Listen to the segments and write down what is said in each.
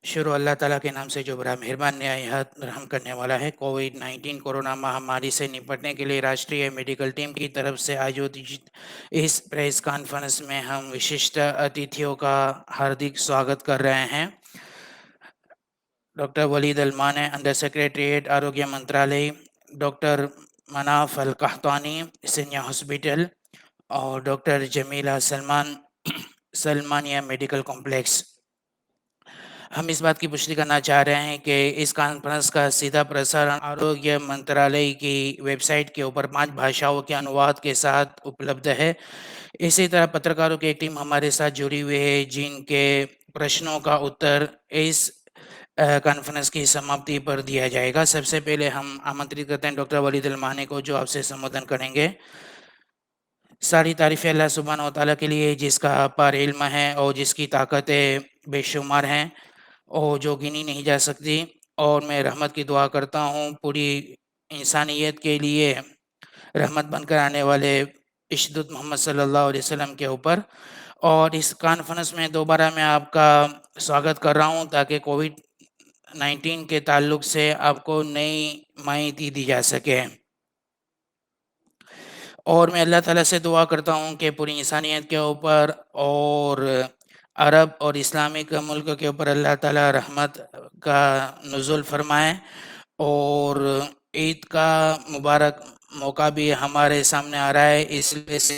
شروع اللہ تعالیٰ کے نام سے جو بڑا مہربان نہایت رحم کرنے والا ہے۔ کووڈ-19 کورونا مہاماری سے نپٹنے کے لیے راشٹریہ میڈیکل ٹیم کی طرف سے آیوجت اس پریس کانفرنس میں ہم وششٹ اتھیوں کا ہاردک سواگت کر رہے ہیں۔ ڈاکٹر ولید المانع، انڈر سیکریٹریٹ آروگیہ منترالیہ، ڈاکٹر مناف القحطانی، سینئر ہاسپٹل، اور ڈاکٹر جمیلہ سلمانیہ میڈیکل کمپلیکس۔ ہم اس بات کی پشٹی کرنا چاہ رہے ہیں کہ اس کانفرنس کا سیدھا پرسارن آروگیہ منترالیہ کی ویب سائٹ کے اوپر 5 بھاشاؤں کے انواد کے ساتھ اپلبدھ ہے۔ اسی طرح پترکاروں کی ایک ٹیم ہمارے ساتھ جڑی ہوئی ہے جن کے پرشنوں کا اتر اس کانفرنس کی سماپتی پر دیا جائے گا۔ سب سے پہلے ہم آمنترت کرتے ہیں ڈاکٹر ولید المانع کو، جو آپ سے سمبودھن کریں گے۔ ساری تعریفیں اللہ سبحانہ و تعالیٰ کے لیے جس کا اپار علم ہے اور جس کی طاقتیں بے شمار ہیں اور جو گنی نہیں جا سکتی، اور میں رحمت کی دعا کرتا ہوں پوری انسانیت کے لیے رحمت بن کر آنے والے اشدت محمد صلی اللہ علیہ وسلم کے اوپر۔ اور اس کانفرنس میں دوبارہ میں آپ کا سواگت کر رہا ہوں تاکہ کووڈ-19 کے تعلق سے آپ کو نئی ماہیتی دی جا سکے، اور میں اللہ تعالیٰ سے دعا کرتا ہوں کہ پوری انسانیت کے اوپر اور عرب اور اسلامک ملک کے اوپر اللہ تعالیٰ رحمت کا نزول فرمائے۔ اور عید کا مبارک موقع بھی ہمارے سامنے آ رہا ہے، اس لیے سے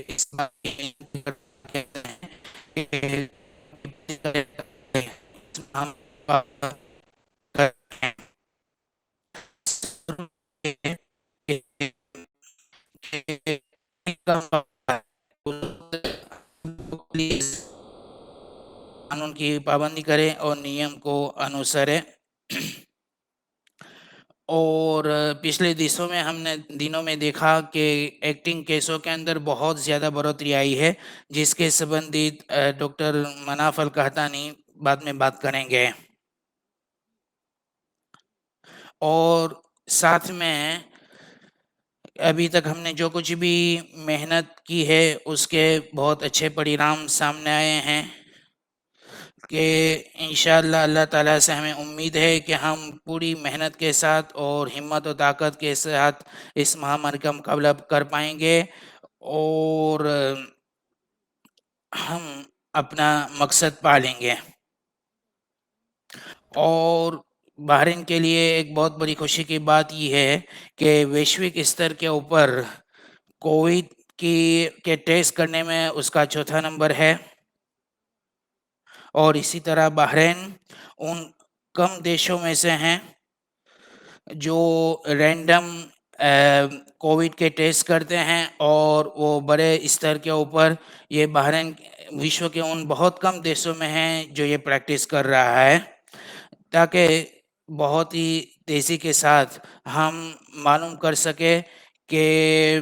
اس بات کی ہم قانون کی پابندی کریں اور نیم کو انوسریں۔ اور پچھلے دنوں میں دیکھا کہ ایکٹنگ کیسوں کے اندر بہت زیادہ بڑھوتری آئی ہے، جس کے سبندھت ڈاکٹر مناف القحطانی بعد میں بات کریں گے۔ اور ساتھ میں ابھی تک ہم نے جو کچھ بھی محنت کی ہے اس کے بہت اچھے پریرام سامنے آئے ہیں کہ انشاءاللہ اللہ تعالیٰ سے ہمیں امید ہے کہ ہم پوری محنت کے ساتھ اور ہمت و طاقت کے ساتھ اس مہاماری کا مقابلہ کر پائیں گے اور ہم اپنا مقصد پا لیں گے۔ اور بحرین کے لیے ایک بہت بڑی خوشی کی بات یہ ہے کہ ویشوک استر کے اوپر کووڈ کے ٹیسٹ کرنے میں اس کا 4تھا نمبر ہے، اور اسی طرح بحرین ان کم دیشوں میں سے ہیں جو رینڈم کووڈ کے ٹیسٹ کرتے ہیں، اور وہ بڑے استر کے اوپر یہ بحرین وشو کے ان بہت کم دیشوں میں ہیں جو یہ پریکٹس کر رہا ہے، تاکہ بہت ہی تیزی کے ساتھ ہم معلوم کر سکے کہ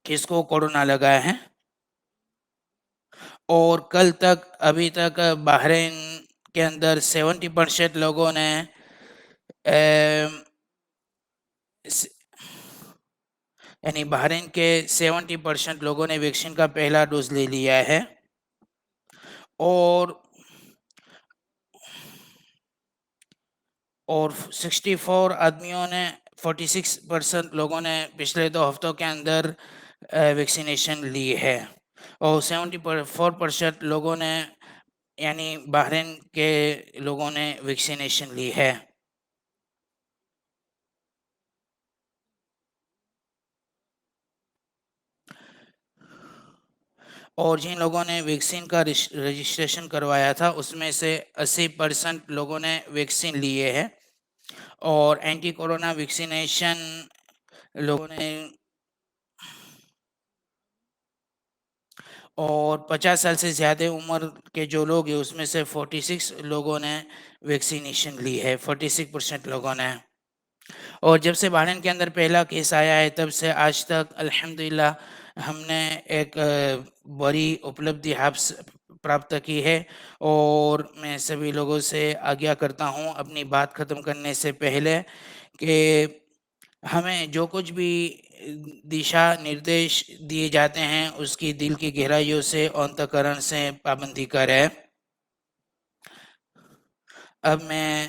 کس کو کورونا لگا ہے۔ اور کل تک ابھی تک بحرین کے اندر 70% لوگوں نے یعنی بحرین کے 70% لوگوں نے ویکسین کا پہلا ڈوز لے لیا ہے، اور 64 آدمیوں نے 46% لوگوں نے پچھلے 2 ہفتوں کے اندر ویکسینیشن لی ہے، اور 74% لوگوں نے یعنی بحرین کے لوگوں نے ویکسینیشن لی ہے۔ اور جن لوگوں نے ویکسین کا رجسٹریشن کروایا تھا اس میں سے 80% لوگوں نے ویکسین لیے ہیں، اور اینٹی کورونا ویکسینیشن لوگوں نے، اور 50 سال سے زیادہ عمر کے جو لوگ ہیں اس میں سے 46 لوگوں نے ویکسینیشن لی ہے، 46% لوگوں نے۔ اور جب سے بحرین کے اندر پہلا کیس آیا ہے تب سے آج تک الحمدللہ ہم نے ایک بڑی اپلبدھی پراپت کی ہے، اور میں سبھی لوگوں سے آگیا کرتا ہوں اپنی بات ختم کرنے سے پہلے کہ ہمیں جو کچھ بھی دشا نردیش دیے جاتے ہیں اس کی دل کی گہرائیوں سے اور انتکرن سے پابندی کرے۔ اب میں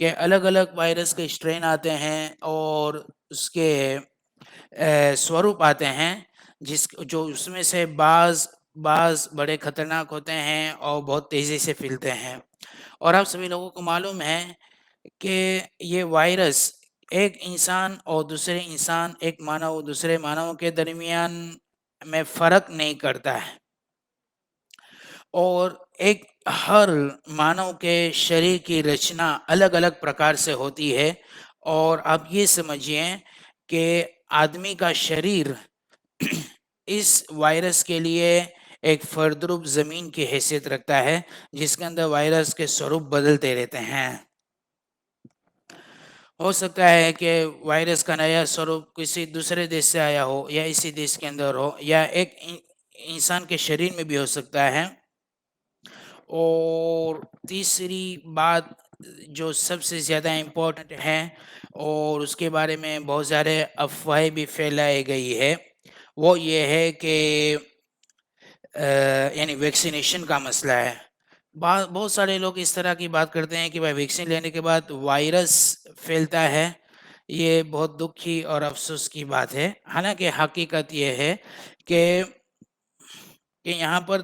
کہ الگ الگ وائرس کے اسٹرین آتے ہیں اور اس کے سوروپ آتے ہیں، جو اس میں سے بعض بڑے خطرناک ہوتے ہیں اور بہت تیزی سے پھیلتے ہیں. اور آپ سبھی لوگوں کو معلوم ہے کہ یہ وائرس ایک انسان اور دوسرے انسان، ایک مانو دوسرے مانو کے درمیان میں فرق نہیں کرتا ہے، اور ایک ہر مانو کے شریر کی رچنا الگ الگ پرکار سے ہوتی ہے. اور آپ یہ سمجھیے کہ آدمی کا شریر اس وائرس کے لیے ایک فردروپ زمین کی حیثیت رکھتا ہے، جس کے اندر وائرس کے سوروپ بدلتے رہتے ہیں. ہو سکتا ہے کہ وائرس کا نیا سوروپ کسی دوسرے دیش سے آیا ہو، یا اسی دیش کے اندر ہو، یا ایک انسان کے شریر میں بھی ہو سکتا ہے. اور تیسری بات جو سب سے زیادہ امپورٹنٹ ہے اور اس کے بارے میں بہت سارے افواہیں بھی پھیلائی گئی ہے، وہ یہ ہے کہ یعنی ویکسینیشن کا مسئلہ ہے. بہت سارے لوگ اس طرح کی بات کرتے ہیں کہ بھائی ویکسین لینے کے بعد وائرس پھیلتا ہے. یہ بہت دکھی اور افسوس کی بات ہے. حالانکہ حقیقت یہ ہے کہ یہاں پر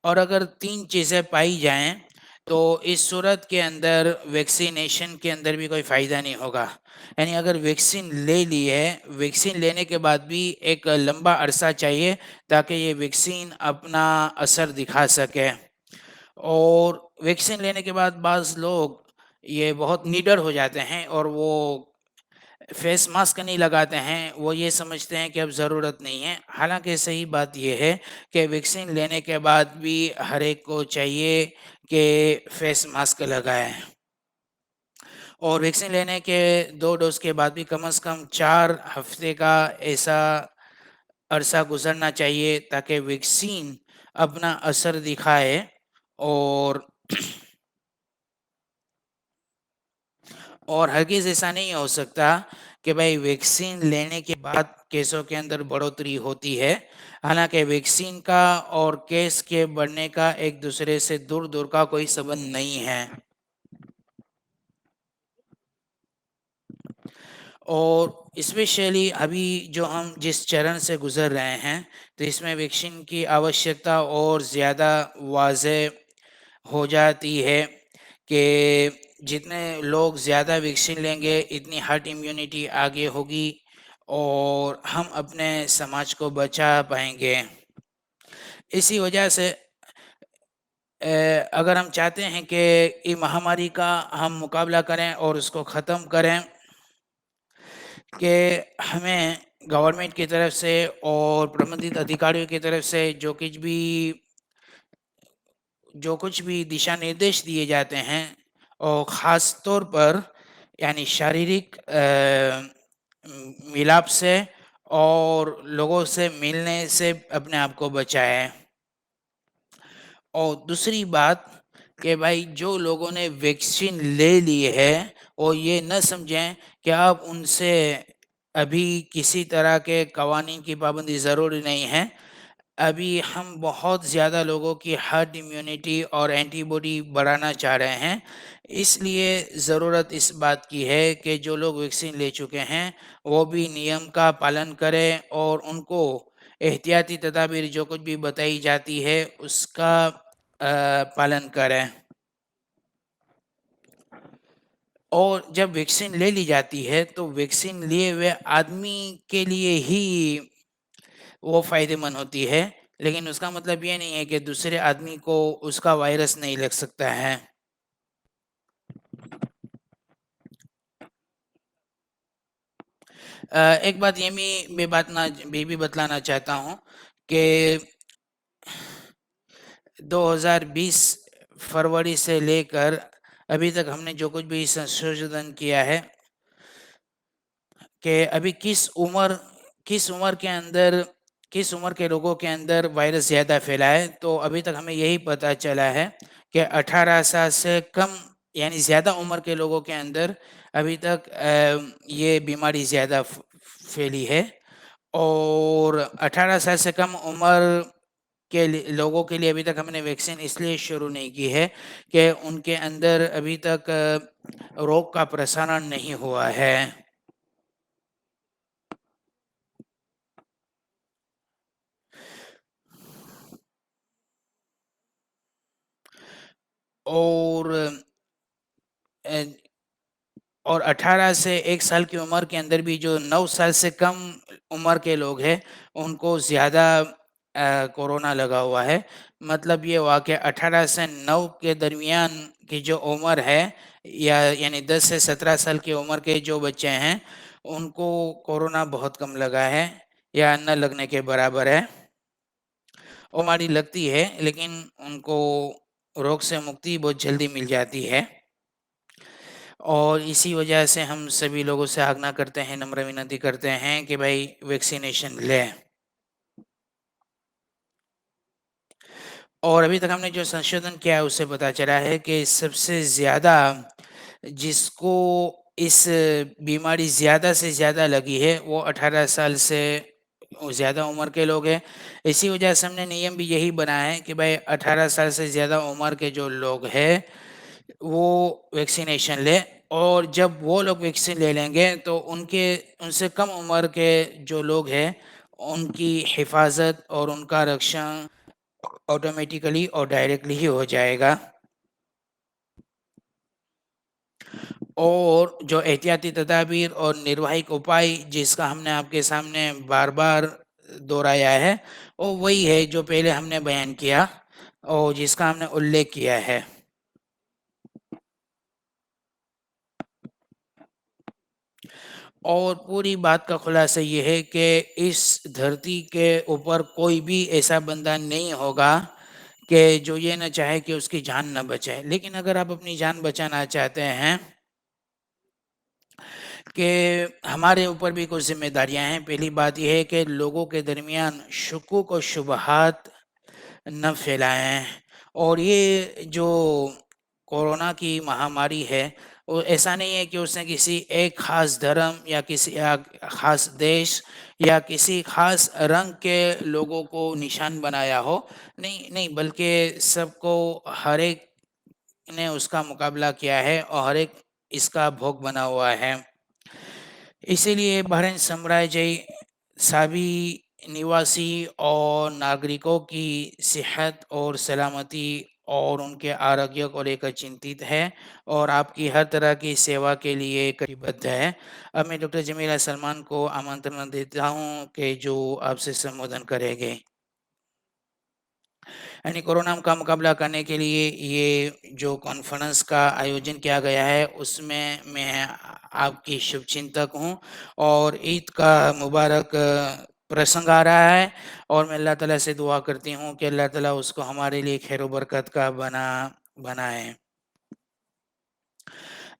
اور اگر 3 چیزیں پائی جائیں تو اس صورت کے اندر ویکسینیشن کے اندر بھی کوئی فائدہ نہیں ہوگا. یعنی اگر ویکسین لے لی ہے، ویکسین لینے کے بعد بھی ایک لمبا عرصہ چاہیے تاکہ یہ ویکسین اپنا اثر دکھا سکے. اور ویکسین لینے کے بعد بعض لوگ یہ بہت نیڈر ہو جاتے ہیں اور وہ فیس ماسک نہیں لگاتے ہیں. وہ یہ سمجھتے ہیں کہ اب ضرورت نہیں ہے. حالانکہ صحیح بات یہ ہے کہ ویکسین لینے کے بعد بھی ہر ایک کو چاہیے کہ فیس ماسک لگائیں، اور ویکسین لینے کے 2 ڈوز کے بعد بھی کم از کم 4 ہفتے کا ایسا عرصہ گزرنا چاہیے تاکہ ویکسین اپنا اثر دکھائے. اور ہرگز ایسا نہیں ہو سکتا کہ بھائی ویکسین لینے کے بعد کیسوں کے اندر بڑھوتری ہوتی ہے. حالانکہ ویکسین کا اور کیس کے بڑھنے کا ایک دوسرے سے دور دور کا کوئی سبند نہیں ہے. اور اسپیشلی ابھی جو ہم جس چرن سے گزر رہے ہیں تو اس میں ویکسین کی آوشکتا اور زیادہ واضح ہو جاتی ہے کہ جتنے لوگ زیادہ ویکسین لیں گے اتنی ہارڈ امیونٹی آگے ہوگی اور ہم اپنے سماج کو بچا پائیں گے. اسی وجہ سے اگر ہم چاہتے ہیں کہ یہ مہاماری کا ہم مقابلہ کریں اور اس کو ختم کریں، کہ ہمیں گورنمنٹ کی طرف سے اور پربندھت ادھیکاریوں کی طرف سے جو کچھ بھی دشا نردیش دیے جاتے ہیں، اور خاص طور پر یعنی شاریرک ملاپ سے اور لوگوں سے ملنے سے اپنے آپ کو بچائیں. اور دوسری بات کہ بھائی جو لوگوں نے ویکسین لے لی ہے وہ یہ نہ سمجھیں کہ آپ ان سے ابھی کسی طرح کے قوانین کی پابندی ضروری نہیں ہے. ابھی ہم بہت زیادہ لوگوں کی ہارڈ امیونٹی اور اینٹی باڈی بڑھانا چاہ رہے ہیں. اس لیے ضرورت اس بات کی ہے کہ جو لوگ ویکسین لے چکے ہیں وہ بھی نیم کا پالن کریں اور ان کو احتیاطی تدابیر جو کچھ بھی بتائی جاتی ہے اس کا پالن کریں. اور جب ویکسین لے لی جاتی ہے تو ویکسین لیے ہوئے آدمی کے لیے ہی وہ فائدہ مند ہوتی ہے، لیکن اس کا مطلب یہ نہیں ہے کہ دوسرے آدمی کو اس کا وائرس نہیں لگ سکتا ہے. ایک بات یہ بھی بتلانا چاہتا ہوں کہ 2020 فروری سے لے کر ابھی تک ہم نے جو کچھ بھی سنشودھن کیا ہے کہ ابھی کس عمر کے لوگوں کے اندر وائرس زیادہ پھیلا ہے، تو ابھی تک ہمیں یہی پتہ چلا ہے کہ 18 سال سے کم یعنی زیادہ عمر کے لوگوں کے اندر ابھی تک یہ بیماری زیادہ پھیلی ہے. اور 18 سال سے کم عمر لوگوں کے لیے ابھی تک ہم نے ویکسین اس لیے شروع نہیں کی ہے کہ ان کے اندر ابھی تک روگ کا پرسارن نہیں ہوا ہے. اور 18 سے 1 سال کی عمر کے اندر بھی جو 9 سال سے کم عمر کے لوگ ہیں ان کو زیادہ کورونا لگا ہوا ہے. مطلب یہ ہوا کہ 18 سے 9 کے درمیان کی جو عمر ہے یعنی 10 سے 17 سال کی عمر کے جو بچے ہیں ان کو کورونا بہت کم لگا ہے یا نہ لگنے کے برابر ہے. وہ ہماری لگتی ہے لیکن ان کو روگ سے مکتی بہت جلدی مل جاتی ہے. اور اسی وجہ سے ہم سبھی لوگوں سے آگنا کرتے ہیں، نمر ونتی کرتے ہیں کہ بھائی ویکسینیشن لیں. اور ابھی تک ہم نے جو سنشودھن کیا ہے اس سے پتہ چلا ہے کہ سب سے زیادہ جس کو اس بیماری زیادہ سے زیادہ لگی ہے وہ 18 سال سے زیادہ عمر کے لوگ ہیں. اسی وجہ سے ہم نے نیم بھی یہی بنایا ہے کہ بھائی 18 سال سے زیادہ عمر کے جو لوگ ہیں وہ ویکسینیشن لیں. اور جب وہ لوگ ویکسین لے لیں گے تو ان سے کم عمر کے جو لوگ ہیں ان کی حفاظت اور ان کا رکشن آٹومیٹیکلی اور ڈائریکٹلی ہی ہو جائے گا. اور جو احتیاطی تدابیر اور نرواہک اپائے جس کا ہم نے آپ کے سامنے بار بار دہرایا ہے وہ وہی ہے جو پہلے ہم نے بیان کیا اور جس کا ہم نے الیکھ کیا ہے. اور پوری بات کا خلاصہ یہ ہے کہ اس دھرتی کے اوپر کوئی بھی ایسا بندہ نہیں ہوگا کہ جو یہ نہ چاہے کہ اس کی جان نہ بچے. لیکن اگر آپ اپنی جان بچانا چاہتے ہیں کہ ہمارے اوپر بھی کچھ ذمہ داریاں ہیں. پہلی بات یہ ہے کہ لوگوں کے درمیان شکوک و شبہات نہ پھیلائیں. اور یہ جو کورونا کی مہاماری ہے وہ ایسا نہیں ہے کہ اس نے کسی ایک خاص دھرم یا کسی خاص دیش یا کسی خاص رنگ کے لوگوں کو نشان بنایا ہو. نہیں بلکہ سب کو ہر ایک نے اس کا مقابلہ کیا ہے اور ہر ایک اس کا بھوگ بنا ہوا ہے. اسی لیے بھارت سامراجی سابی نواسی اور ناگرکوں کی صحت اور سلامتی اور ان کے آروگیہ کو لے کر چنتت ہے اور آپ کی ہر طرح کی سیوا کے لیے کٹیبدھ ہے. اب میں ڈاکٹر جمیلہ سلمان کو آمنترن دیتا ہوں کہ جو آپ سے سمبودھن کریں گے. یعنی کورونا کا مقابلہ کرنے کے لیے یہ جو کانفرنس کا آیوجن کیا گیا ہے اس میں آپ کی شبھ چنتک ہوں اور عید کا مبارک پرسنگ آ رہا ہے اور میں اللہ تعالیٰ سے دعا کرتی ہوں کہ اللہ تعالیٰ اس کو ہمارے لیے خیر و برکت کا بنائے.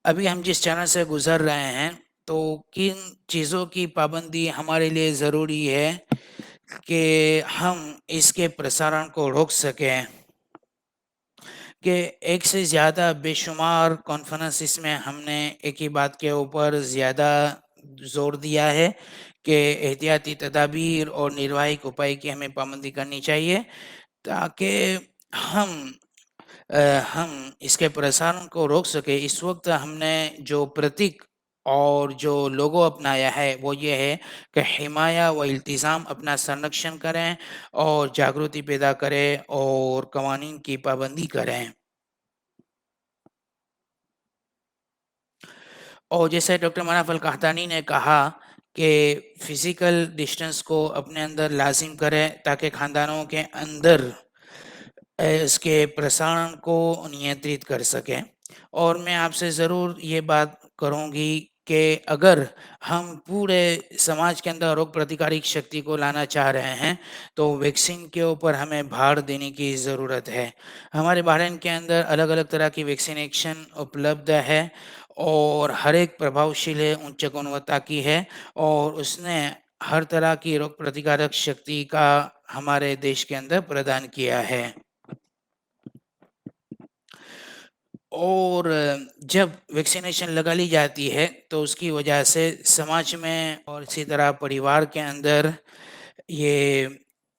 ابھی ہم جس چینل سے گزر رہے ہیں تو کن چیزوں کی پابندی ہمارے لیے ضروری ہے کہ ہم اس کے پرسارن کو روک سکیں. کہ ایک سے زیادہ بے شمار کانفرنس اس میں ہم نے ایک ہی بات کے اوپر زیادہ زور دیا ہے کہ احتیاطی تدابیر اور نرواہک اپائے کی ہمیں پابندی کرنی چاہیے تاکہ ہم اس کے پرسارن کو روک سکے. اس وقت ہم نے جو پرتک اور جو لوگو اپنایا ہے وہ یہ ہے کہ حمایہ و التزام اپنا سرنکشن کریں اور جاگرتی پیدا کریں اور قوانین کی پابندی کریں. اور جیسے ڈاکٹر مناف القحطانی نے کہا کہ فزیکل ڈسٹنس کو اپنے اندر لازم کریں تاکہ خاندانوں کے اندر اس کے پرسارن کو نینترت کر سکیں. اور میں آپ سے ضرور یہ بات کروں گی کہ اگر ہم پورے سماج کے اندر روگ پرتکارک شکتی کو لانا چاہ رہے ہیں تو ویکسین کے اوپر ہمیں بھار دینے کی ضرورت ہے. ہمارے بھارت کے اندر الگ الگ طرح کی ویکسینیشن اپلبدھ ہے اور ہر ایک پربھاوشیل ہے، اچ گنوتا کی ہے اور اس نے ہر طرح کی روگ پرتکارک شکتی کا ہمارے دیش کے اندر پردان کیا ہے. اور جب ویکسینیشن لگا لی جاتی ہے تو اس کی وجہ سے سماج میں اور اسی طرح پریوار کے اندر یہ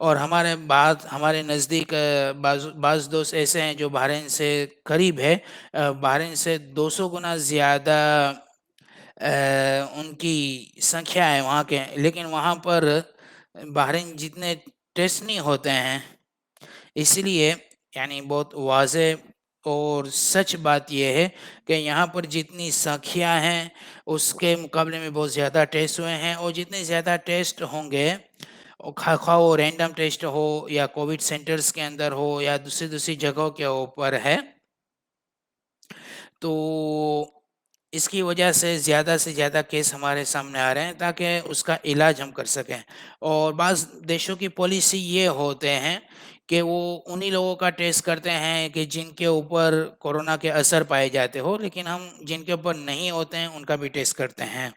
اور ہمارے نزدیک بعض دوست ایسے ہیں جو بحرین سے قریب ہے، بحرین سے 200 گنا زیادہ ان کی سنکھیا ہے وہاں کے، لیکن وہاں پر بحرین جتنے ٹیسٹ نہیں ہوتے ہیں، اس لیے یعنی بہت واضح اور سچ بات یہ ہے کہ یہاں پر جتنی سنکھیا ہیں اس کے مقابلے میں بہت زیادہ ٹیسٹ ہوئے ہیں، اور جتنے زیادہ ٹیسٹ ہوں گے، خواہ وہ رینڈم ٹیسٹ ہو یا کووڈ سینٹرز کے اندر ہو یا دوسری جگہوں کے اوپر ہے، تو اس کی وجہ سے زیادہ کیس ہمارے سامنے آ رہے ہیں تاکہ اس کا علاج ہم کر سکیں۔ اور بعض دیشوں کی پالیسی یہ ہوتے ہیں کہ وہ انہی لوگوں کا ٹیسٹ کرتے ہیں کہ جن کے اوپر کورونا کے اثر پائے جاتے ہو، لیکن ہم جن کے اوپر نہیں ہوتے ہیں ان کا بھی ٹیسٹ کرتے ہیں۔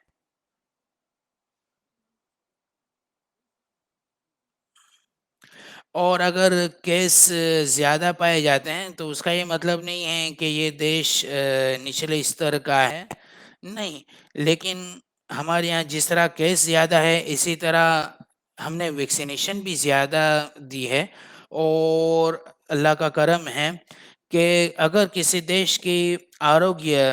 اور اگر کیس زیادہ پائے جاتے ہیں تو اس کا یہ مطلب نہیں ہے کہ یہ دیش نچلے استر کا ہے، نہیں، لیکن ہمارے یہاں جس طرح کیس زیادہ ہے اسی طرح ہم نے ویکسینیشن بھی زیادہ دی ہے، اور اللہ کا کرم ہے کہ اگر کسی دیش کی آروگیہ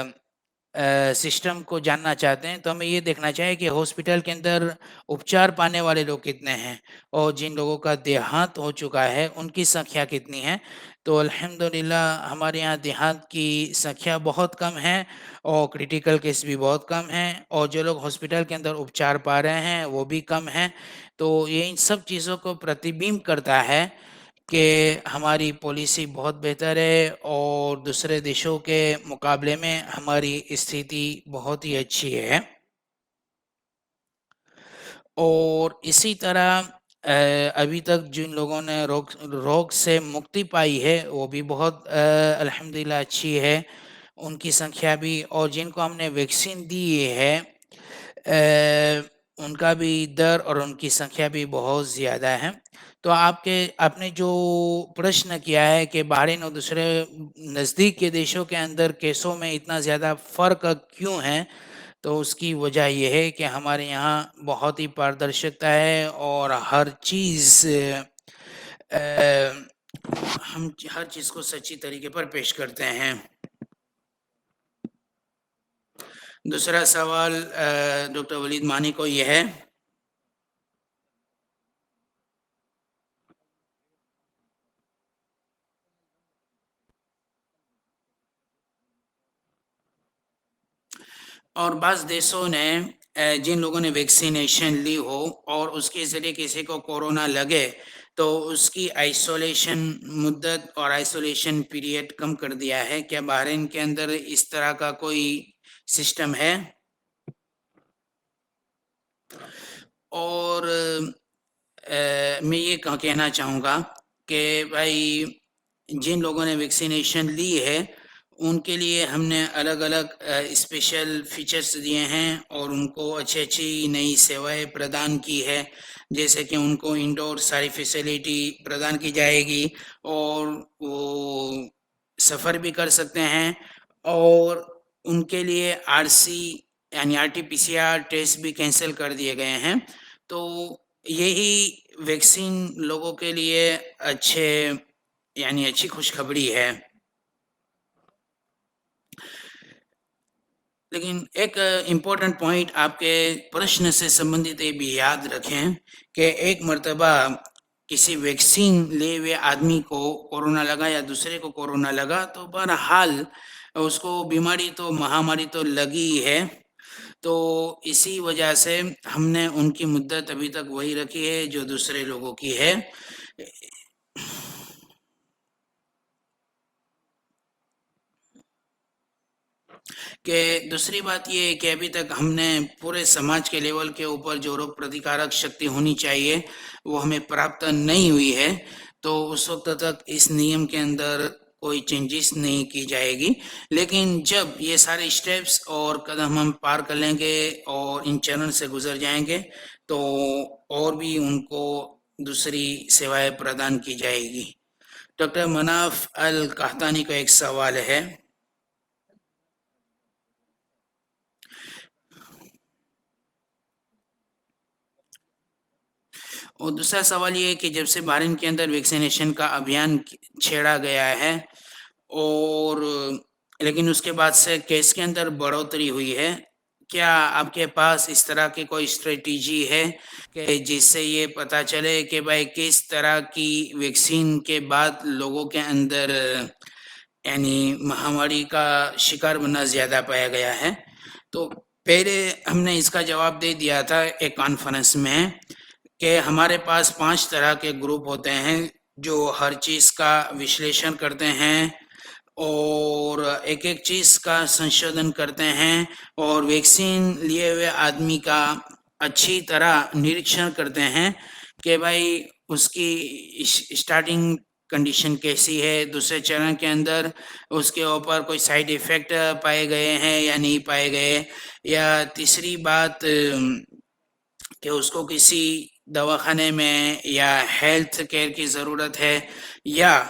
سسٹم کو جاننا چاہتے ہیں تو ہمیں یہ دیکھنا چاہیے کہ ہاسپٹل کے اندر اپچار پانے والے لوگ کتنے ہیں، اور جن لوگوں کا دیہانت ہو چکا ہے ان کی سنکھیا کتنی ہے۔ تو الحمدللہ ہمارے یہاں دیہانت کی سنکھیا بہت کم ہے، اور کریٹیکل کیس بھی بہت کم ہیں، اور جو لوگ ہاسپٹل کے اندر اپچار پا رہے ہیں وہ بھی کم ہیں۔ تو یہ ان سب چیزوں کو پرتیبمب کرتا ہے کہ ہماری پالیسی بہت بہتر ہے، اور دوسرے دیشوں کے مقابلے میں ہماری استھتی بہت ہی اچھی ہے۔ اور اسی طرح ابھی تک جن لوگوں نے روگ سے مکتی پائی ہے وہ بھی بہت الحمدللہ اچھی ہے، ان کی سنکھیا بھی، اور جن کو ہم نے ویکسین دی ہے ان کا بھی در اور ان کی سنکھیا بھی بہت زیادہ ہے۔ تو آپ نے جو پرشن کیا ہے کہ بحرین اور دوسرے نزدیک کے دیشوں کے اندر کیسوں میں اتنا زیادہ فرق کیوں ہے، تو اس کی وجہ یہ ہے کہ ہمارے یہاں بہت ہی پاردرشکتا ہے، اور ہر چیز ہم ہر چیز کو سچی طریقے پر پیش کرتے ہیں۔ دوسرا سوال ڈاکٹر ولید مانی کو یہ ہے اور بعض دیشوں نے جن لوگوں نے ویکسینیشن لی ہو اور اس کے ذریعے کسی کو کورونا لگے تو اس کی آئسولیشن مدت اور آئسولیشن پیریڈ کم کر دیا ہے، کیا بحرین کے اندر اس طرح کا کوئی سسٹم ہے؟ اور میں یہ کہنا چاہوں گا کہ بھائی جن لوگوں نے ویکسینیشن لی ہے ان کے لیے ہم نے الگ الگ اسپیشل فیچرز دیے ہیں، اور ان کو اچھی نئی سیوائیں پردان کی ہے، جیسے کہ ان کو انڈور ساری فیسیلیٹی پردان کی جائے گی، اور وہ سفر بھی کر سکتے ہیں، اور ان کے لیے آر سی یعنی R T P C R test بھی کینسل کر دیے گئے ہیں۔ تو یہی ویکسین لوگوں کے لیے اچھی خوشخبری ہے۔ لیکن ایک امپورٹنٹ پوائنٹ آپ کے پرشن سے سبندھت یہ بھی یاد رکھیں کہ ایک مرتبہ کسی ویکسین لے ہوئے آدمی کو کورونا لگا یا دوسرے کو کورونا لگا تو بہرحال اس کو بیماری تو مہاماری تو لگی ہے، تو اسی وجہ سے ہم نے ان کی مدت ابھی تک وہی رکھی ہے جو دوسرے لوگوں کی ہے۔ کہ دوسری بات یہ ہے کہ ابھی تک ہم نے پورے سماج کے لیول کے اوپر جو روگ پرتکارک شکتی ہونی چاہیے وہ ہمیں پراپت نہیں ہوئی ہے، تو اس وقت تک اس نیم کے اندر کوئی چینجز نہیں کی جائے گی، لیکن جب یہ سارے اسٹیپس اور قدم ہم پار کر لیں گے اور ان چرن سے گزر جائیں گے تو اور بھی ان کو دوسری سیوائیں پردان کی جائے گی۔ ڈاکٹر مناف القحطانی کا ایک سوال ہے، اور دوسرا سوال یہ ہے کہ جب سے بحرین کے اندر ویکسینیشن کا ابھیان چھیڑا گیا ہے اور لیکن اس کے بعد سے کیس کے اندر بڑھوتری ہوئی ہے، کیا آپ کے پاس اس طرح کی کوئی اسٹریٹجی ہے کہ جس سے یہ پتہ چلے کہ بھائی کس طرح کی ویکسین کے بعد لوگوں کے اندر یعنی مہاماری کا شکار بننا زیادہ پایا گیا ہے؟ تو پہلے ہم نے اس کا جواب دے دیا تھا ایک کانفرنس میں کہ ہمارے پاس 5 طرح کے گروپ ہوتے ہیں جو ہر چیز کا وشلیشن کرتے ہیں اور ایک ایک چیز کا سنشودھن کرتے ہیں اور ویکسین لیے ہوئے آدمی کا اچھی طرح نریکشن کرتے ہیں کہ بھائی اس کی اسٹارٹنگ کنڈیشن کیسی ہے، دوسرے چرن کے اندر اس کے اوپر کوئی سائیڈ ایفیکٹ پائے گئے ہیں یا نہیں پائے گئے، یا تیسری بات کہ اس کو کسی دواخانے میں یا ہیلتھ کیئر کی ضرورت ہے یا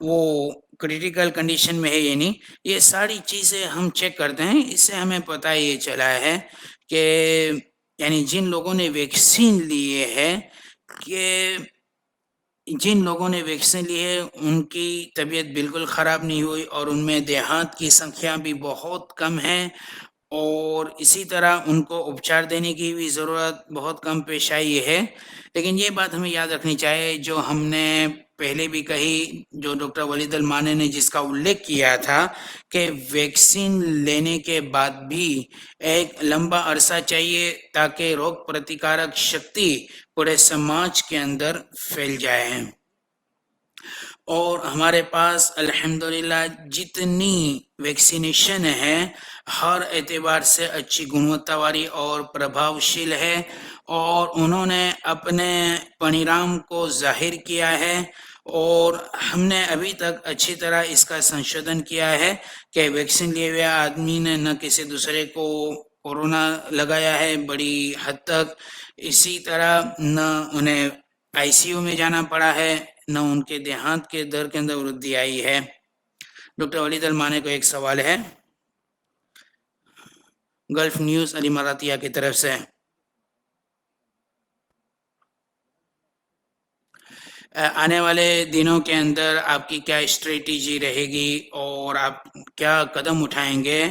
وہ کریٹیکل کنڈیشن میں ہے یا نہیں، یہ ساری چیزیں ہم چیک کرتے ہیں۔ اس سے ہمیں پتہ یہ چلا ہے کہ یعنی جن لوگوں نے ویکسین لیے ہے کہ جن لوگوں نے ویکسین لی ہے ان کی طبیعت بالکل خراب نہیں ہوئی اور ان میں دیہات کی سنکھیا بھی بہت کم ہے اور اسی طرح ان کو اپچار دینے کی بھی ضرورت بہت کم پیش آئی ہے۔ لیکن یہ بات ہمیں یاد رکھنی چاہیے جو ہم نے پہلے بھی کہی، جو ڈاکٹر ولید المانی نے جس کا الیکھ کیا تھا کہ ویکسین لینے کے بعد بھی ایک لمبا عرصہ چاہیے تاکہ روگ پرتکارک شکتی پورے سماج کے اندر پھیل جائے، اور ہمارے پاس الحمدللہ جتنی ویکسینیشن ہے ہر اعتبار سے اچھی گنوتا والی اور پربھاوشیل ہے، اور انہوں نے اپنے پریرام کو ظاہر کیا ہے، اور ہم نے ابھی تک اچھی طرح اس کا سنشودھن کیا ہے کہ ویکسین لیے ہوئے آدمی نے نہ کسی دوسرے کو کورونا لگایا ہے بڑی حد تک، اسی طرح نہ انہیں آئی سی یو میں جانا پڑا ہے، نہ ان کے دیہات کے در کے اندر وردی آئی ہے۔ ڈاکٹر ولید المانی کو ایک سوال ہے گلف نیوز علی مراتیہ کی طرف سے، آنے والے دنوں کے اندر آپ کی کیا اسٹریٹجی رہے گی اور آپ کیا قدم اٹھائیں گے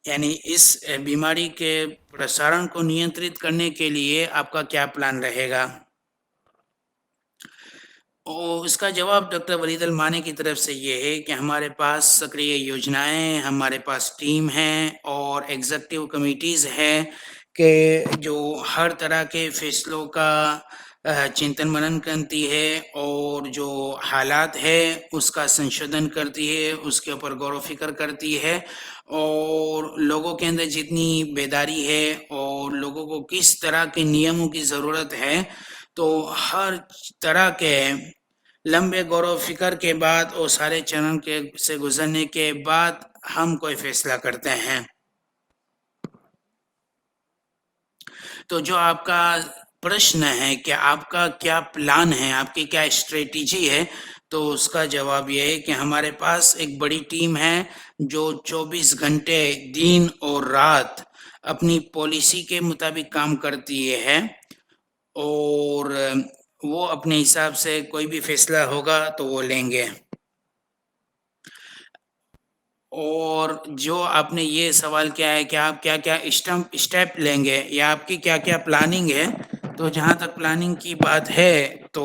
یعنی اس بیماری کے پرسارن کو نینترت کرنے کے لیے آپ کا کیا پلان رہے گا؟ اور اس کا جواب ڈاکٹر ولید المانی کی طرف سے یہ ہے کہ ہمارے پاس سکریہ یوجنائیں، ہمارے پاس ٹیم ہیں اور ایگزیکٹو کمیٹیز ہیں کہ جو ہر طرح کے فیصلوں کا چنتن منن کرتی ہے اور جو حالات ہے اس کا سنشودھن کرتی ہے، اس کے اوپر غور و فکر کرتی ہے، اور لوگوں کے اندر جتنی بیداری ہے اور لوگوں کو کس طرح کے نیموں کی ضرورت ہے، تو ہر طرح کے لمبے غور و فکر کے بعد اور سارے چرن کے سے گزرنے کے بعد ہم کوئی فیصلہ کرتے ہیں۔ تو جو آپ کا پرشن ہے کہ آپ کا کیا پلان ہے، آپ کی کیا اسٹریٹجی ہے، تو اس کا جواب یہ ہے کہ ہمارے پاس ایک بڑی ٹیم ہے جو 24 گھنٹے دن اور رات اپنی پالیسی کے مطابق کام کرتی ہے، اور وہ اپنے حساب سے کوئی بھی فیصلہ ہوگا تو وہ لیں گے۔ اور جو آپ نے یہ سوال کیا ہے کہ آپ کیا کیا اسٹیپ لیں گے یا آپ کی کیا کیا پلاننگ ہے، تو جہاں تک پلاننگ کی بات ہے تو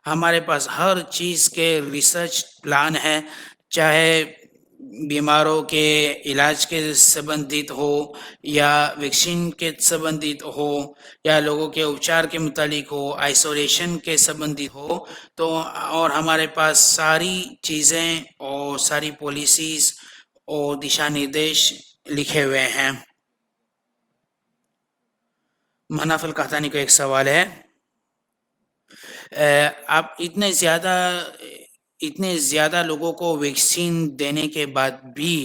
ہمارے پاس ہر چیز کے ریسرچ پلان ہے، چاہے بیماروں کے علاج کے سبندھت ہو یا ویکسین کے سبندھت ہو یا لوگوں کے اپچار کے متعلق ہو، آئسولیشن کے سبندھت ہو، تو اور ہمارے پاس ساری چیزیں اور ساری پالیسیز اور دشا نردیش لکھے ہوئے ہیں۔ مناف القحطانی کو ایک سوال ہے، آپ اتنے زیادہ لوگوں کو ویکسین دینے کے بعد بھی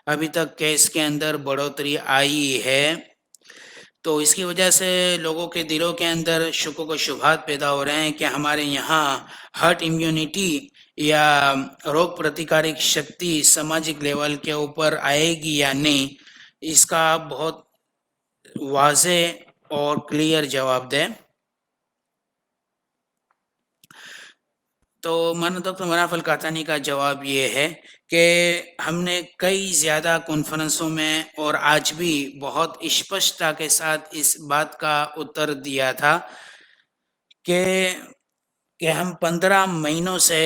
ابھی تک کیس کے اندر بڑھوتری آئی ہے، تو اس کی وجہ سے لوگوں کے دلوں کے اندر شکوک و شبہات پیدا ہو رہے ہیں کہ ہمارے یہاں ہرٹ امیونٹی یا روگ پرتکارک شکتی سماجک لیول کے اوپر آئے گی یا نہیں۔ اس کا بہت واضح اور کلیئر جواب دیں. تو مولانا ڈاکٹر مناف القحطانی کا جواب یہ ہے کہ ہم نے کئی زیادہ کانفرنسوں میں اور آج بھی بہت اسپشٹتا کے ساتھ اس بات کا اتر دیا تھا کہ ہم 15 مہینوں سے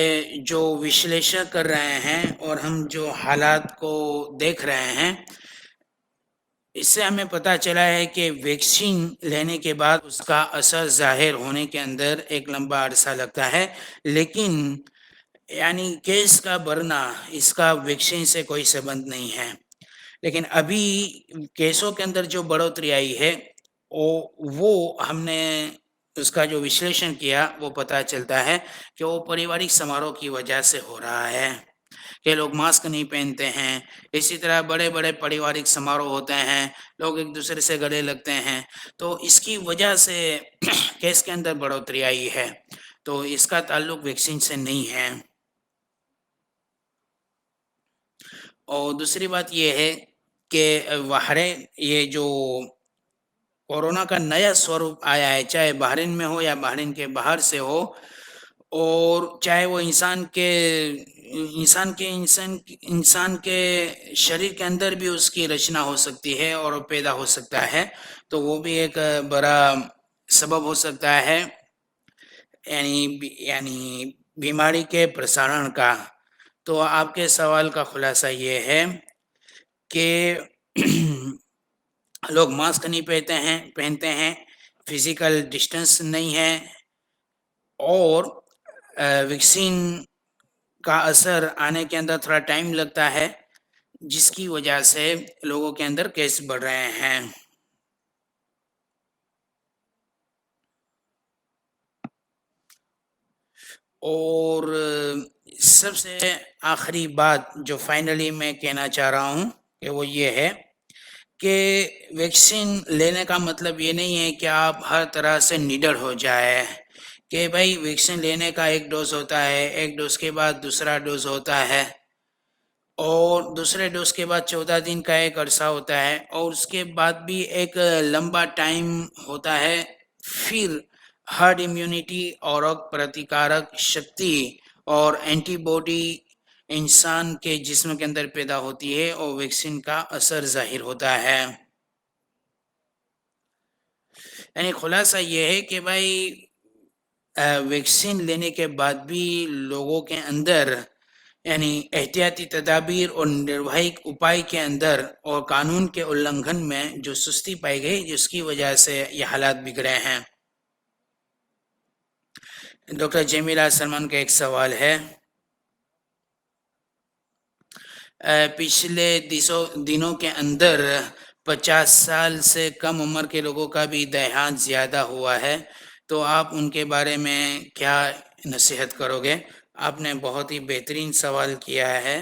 جو وشلیشن کر رہے ہیں اور ہم جو حالات کو دیکھ رہے ہیں، اس سے ہمیں پتہ چلا ہے کہ ویکسین لینے کے بعد اس کا اثر ظاہر ہونے کے اندر ایک لمبا عرصہ لگتا ہے، لیکن یعنی کیس کا بڑھنا اس کا ویکسین سے کوئی سبند نہیں ہے. لیکن ابھی کیسوں کے اندر جو بڑھوتری آئی ہے وہ ہم نے اس کا جو وشلیشن کیا وہ پتہ چلتا ہے کہ وہ پریوارک سماروہ کی وجہ سے ہو رہا ہے کہ لوگ ماسک نہیں پہنتے ہیں. اسی طرح بڑے بڑے پریوارک سماروہ ہوتے ہیں، لوگ ایک دوسرے سے گلے لگتے ہیں، تو اس کی وجہ سے کیس کے اندر بڑھوتری آئی ہے. تو اس کا تعلق ویکسین سے نہیں ہے. اور دوسری بات یہ ہے کہ یہ جو کورونا کا نیا سوروپ آیا ہے، چاہے بحرین میں ہو یا بحرین کے باہر سے ہو، اور چاہے وہ انسان کے شریر کے اندر بھی اس کی رچنا ہو سکتی ہے اور پیدا ہو سکتا ہے، تو وہ بھی ایک بڑا سبب ہو سکتا ہے یعنی بیماری کے پرسارن کا. تو آپ کے سوال کا خلاصہ یہ ہے کہ لوگ ماسک نہیں پہنتے ہیں، فزیکل ڈسٹینس نہیں ہے، اور ویکسین کا اثر آنے کے اندر تھوڑا ٹائم لگتا ہے، جس کی وجہ سے لوگوں کے اندر کیس بڑھ رہے ہیں. اور سب سے آخری بات جو فائنلی میں کہنا چاہ رہا ہوں کہ وہ یہ ہے کہ ویکسین لینے کا مطلب یہ نہیں ہے کہ آپ ہر طرح سے نڈر ہو جائے کہ بھائی ویکسین لینے کا ایک ڈوز ہوتا ہے، ایک ڈوز کے بعد دوسرا ڈوز ہوتا ہے، اور دوسرے ڈوز کے بعد 14 دن کا ایک عرصہ ہوتا ہے، اور اس کے بعد بھی ایک لمبا ٹائم ہوتا ہے. پھر ہرڈ امیونٹی اور روگ پرتیکارک شکتی اور اینٹی باڈی انسان کے جسم کے اندر پیدا ہوتی ہے اور ویکسین کا اثر ظاہر ہوتا ہے. یعنی خلاصہ یہ ہے کہ بھائی ویکسین لینے کے بعد بھی لوگوں کے اندر یعنی احتیاطی تدابیر اور نروائک اپائے کے اندر اور قانون کے النگھن میں جو سستی پائی گئی، جس کی وجہ سے یہ حالات بگڑے ہیں. ڈاکٹر جمیلہ سلمان کا ایک سوال ہے، پچھلے دنوں کے اندر 50 سال سے کم عمر کے لوگوں کا بھی دیہانت زیادہ ہوا ہے، تو آپ ان کے بارے میں کیا نصیحت کرو گے؟ آپ نے بہت ہی بہترین سوال کیا ہے،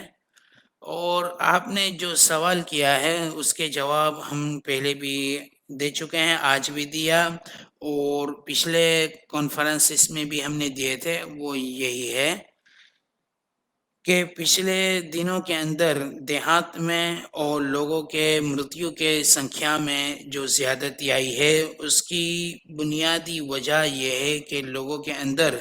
اور آپ نے جو سوال کیا ہے اس کے جواب ہم پہلے بھی دے چکے ہیں، آج بھی دیا، اور پچھلے کانفرنسز میں بھی ہم نے دیے تھے. وہ یہی ہے کہ پچھلے دنوں کے اندر دیہات میں اور لوگوں کے مرتیو کے سنکھیا میں جو زیادتی آئی ہے، اس کی بنیادی وجہ یہ ہے کہ لوگوں کے اندر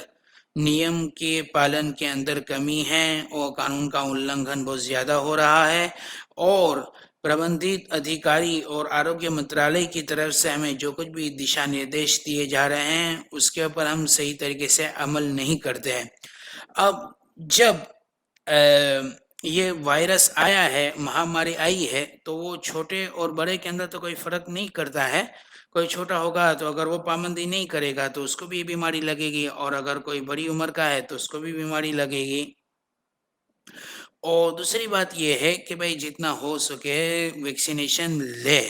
نیم کے پالن کے اندر کمی ہے اور قانون کا النگھن بہت زیادہ ہو رہا ہے، اور پربندھت ادھیکاری اور آروگیہ منترالیہ کی طرف سے ہمیں جو کچھ بھی دشا نردیش دیے جا رہے ہیں اس کے اوپر ہم صحیح طریقے سے عمل نہیں کرتے ہیں. اب جب یہ وائرس آیا ہے، مہاماری آئی ہے، تو وہ چھوٹے اور بڑے کے اندر تو کوئی فرق نہیں کرتا ہے. کوئی چھوٹا ہوگا تو اگر وہ پابندی نہیں کرے گا تو اس کو بھی بیماری لگے گی، اور اگر کوئی بڑی عمر کا ہے تو اس کو بھی بیماری لگے گی. اور دوسری بات یہ ہے کہ بھائی جتنا ہو سکے ویکسینیشن لے،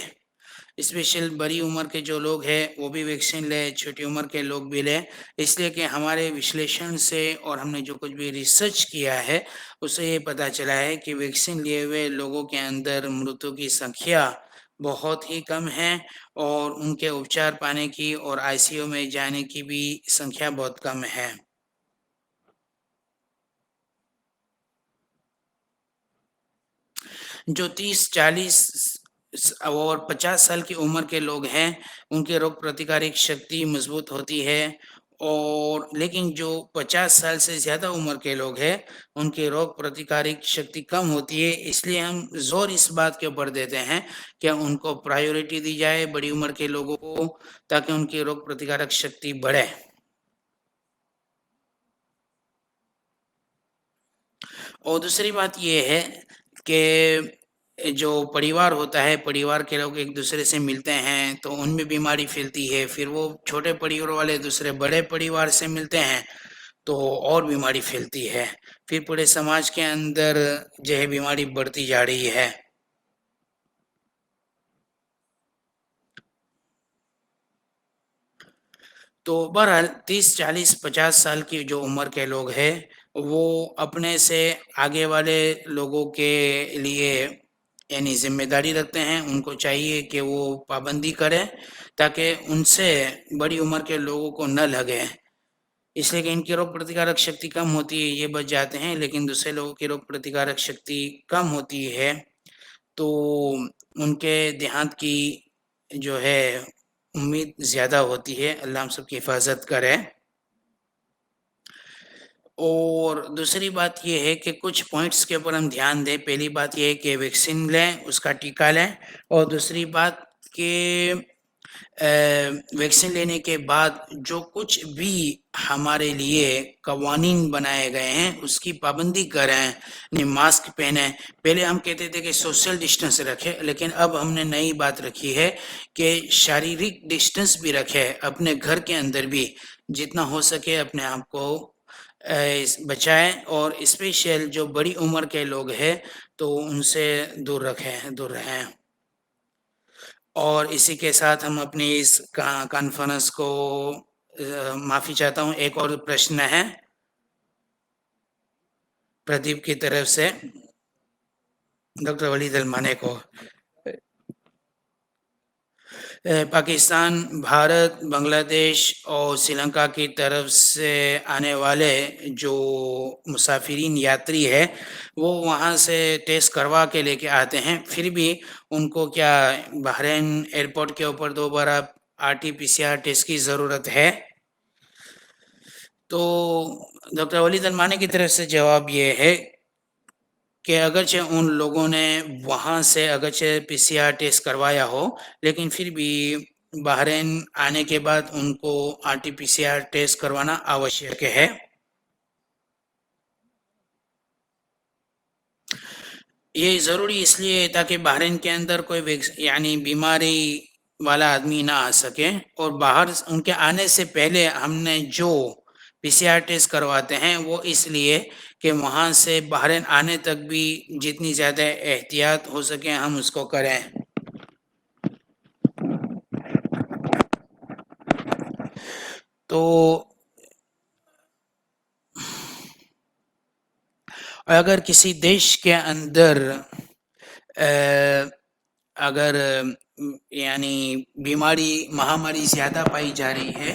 اسپیشل بڑی عمر کے جو لوگ ہیں وہ بھی ویکسین لے، چھوٹی عمر کے لوگ بھی لے، اس لیے کہ ہمارے وشلیشن سے اور ہم نے جو کچھ بھی ریسرچ کیا ہے اس سے یہ پتہ چلا ہے کہ ویکسین لیے ہوئے لوگوں کے اندر مرتیو کی سنکھیا بہت ہی کم ہے، اور ان کے اپچار پانے کی اور آئی سی یو میں جانے کی بھی سنکھیا بہت کم ہے. جو 30-40 اور 50 سال کی عمر کے لوگ ہیں ان کی روگ پرتکارک شکتی مضبوط ہوتی ہے، اور لیکن جو 50 سال سے زیادہ عمر کے لوگ ہیں ان کی روگ پرتکارک شکتی کم ہوتی ہے، اس لیے ہم زور اس بات کے اوپر دیتے ہیں کہ ان کو پرائیورٹی دی جائے بڑی عمر کے لوگوں کو، تاکہ ان کی روگ پرتکارک شکتی بڑھے۔ اور دوسری بات یہ ہے کہ جو پریوار ہوتا ہے، پریوار کے لوگ ایک دوسرے سے ملتے ہیں تو ان میں بیماری پھیلتی ہے، پھر وہ چھوٹے پریوار والے دوسرے بڑے پریوار سے ملتے ہیں تو اور بیماری پھیلتی ہے، پھر پورے سماج کے اندر جو ہے بیماری بڑھتی جا رہی ہے۔ تو بہرحال 30 40 50 سال کی جو عمر کے لوگ ہیں وہ اپنے سے آگے والے لوگوں کے لیے یعنی ذمہ داری رکھتے ہیں، ان کو چاہیے کہ وہ پابندی کریں تاکہ ان سے بڑی عمر کے لوگوں کو نہ لگے، اس لیے کہ ان کی روگ پرتکارک شکتی کم ہوتی ہے، یہ بچ جاتے ہیں، لیکن دوسرے لوگوں کی روگ پرتکارک شکتی کم ہوتی ہے تو ان کے دیہانت کی جو ہے امید زیادہ ہوتی ہے۔ اللہ ہم سب کی حفاظت کرے۔ اور دوسری بات یہ ہے کہ کچھ پوائنٹس کے اوپر ہم دھیان دیں۔ پہلی بات یہ ہے کہ ویکسین لیں، اس کا ٹیکہ لیں، اور دوسری بات کہ ویکسین لینے کے بعد جو کچھ بھی ہمارے لیے قوانین بنائے گئے ہیں اس کی پابندی کریں، یعنی ماسک پہنیں۔ پہلے ہم کہتے تھے کہ سوشل ڈسٹنس رکھے، لیکن اب ہم نے نئی بات رکھی ہے کہ شاریرک ڈسٹنس بھی رکھے، اپنے گھر کے اندر بھی جتنا ہو سکے اپنے آپ کو بچائیں، اور اسپیشل جو بڑی عمر کے لوگ ہیں تو ان سے دور رہیں۔ اور اسی کے ساتھ ہم اپنی اس کانفرنس کو معافی چاہتا ہوں، ایک اور پرشن ہے پردیپ کی طرف سے ڈاکٹر ولید المانے کو۔ پاکستان، بھارت، بنگلہ دیش اور سری لنکا کی طرف سے آنے والے جو مسافرین یاتری ہے وہ وہاں سے ٹیسٹ کروا کے لے کے آتے ہیں، پھر بھی ان کو کیا بحرین ایئرپورٹ کے اوپر دوبارہ RT-PCR ٹیسٹ کی ضرورت ہے؟ تو ڈاکٹر ولید المانے کی طرف سے جواب یہ ہے کہ اگرچہ ان لوگوں نے وہاں سے اگرچہ PCR ٹیسٹ کروایا ہو لیکن پھر بھی بحرین آنے کے بعد ان کو RT-PCR ٹیسٹ کروانا آوشیک ہے۔ یہ ضروری اس لیے تاکہ بحرین کے اندر کوئی یعنی بیماری والا آدمی نہ آ سکے، اور باہر ان کے آنے سے پہلے ہم نے جو PCR ٹیسٹ کرواتے ہیں وہ اس لیے کہ وہاں سے بحرین آنے تک بھی جتنی زیادہ احتیاط ہو سکے ہم اس کو کریں۔ تو اگر کسی دیش کے اندر اگر یعنی بیماری مہاماری زیادہ پائی جا رہی ہے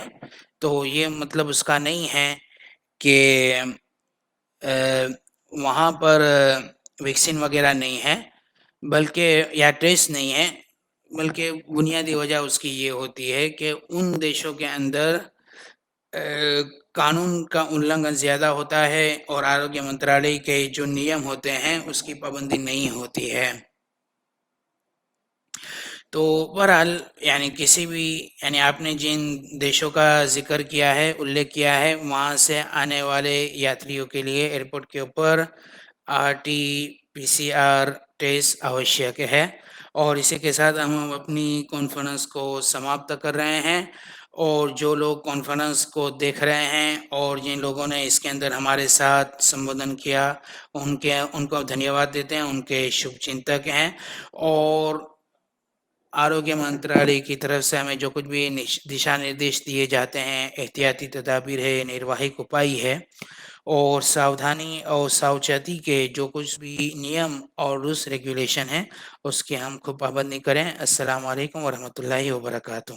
تو یہ مطلب اس کا نہیں ہے کہ وہاں پر ویکسین وغیرہ نہیں ہے، بلکہ یا ٹیسٹ نہیں ہے، بلکہ بنیادی وجہ اس کی یہ ہوتی ہے کہ ان دیشوں کے اندر قانون کا النگھن زیادہ ہوتا ہے اور آروگیہ منترالیہ کے جو نیم ہوتے ہیں اس کی پابندی نہیں ہوتی ہے۔ تو بہرحال یعنی کسی بھی یعنی آپ نے جن دیشوں کا ذکر کیا ہے الیکھ کیا ہے وہاں سے آنے والے یاتریوں کے لیے ایئرپورٹ کے اوپر RT-PCR ٹیسٹ آوشیک ہے۔ اور اسی کے ساتھ ہم اپنی کانفرنس کو سماپت کر رہے ہیں، اور جو لوگ کانفرنس کو دیکھ رہے ہیں اور جن لوگوں نے اس کے اندر ہمارے ساتھ سمبودھن کیا ان کو دھنیہ واد دیتے ہیں، ان کے شبھ چنتک ہیں، اور آروگیہ منترالیہ کی طرف سے ہمیں جو کچھ بھی دشا نردیش دیے جاتے ہیں، احتیاطی تدابیر ہے، نرواہک اپائی ہے، اور ساودھانی اور ساوچیتی کے جو کچھ بھی نیم اور رولس ریگولیشن ہیں اس کی ہم کو پابندی کریں۔ السلام علیکم ورحمۃ اللہ وبرکاتہ۔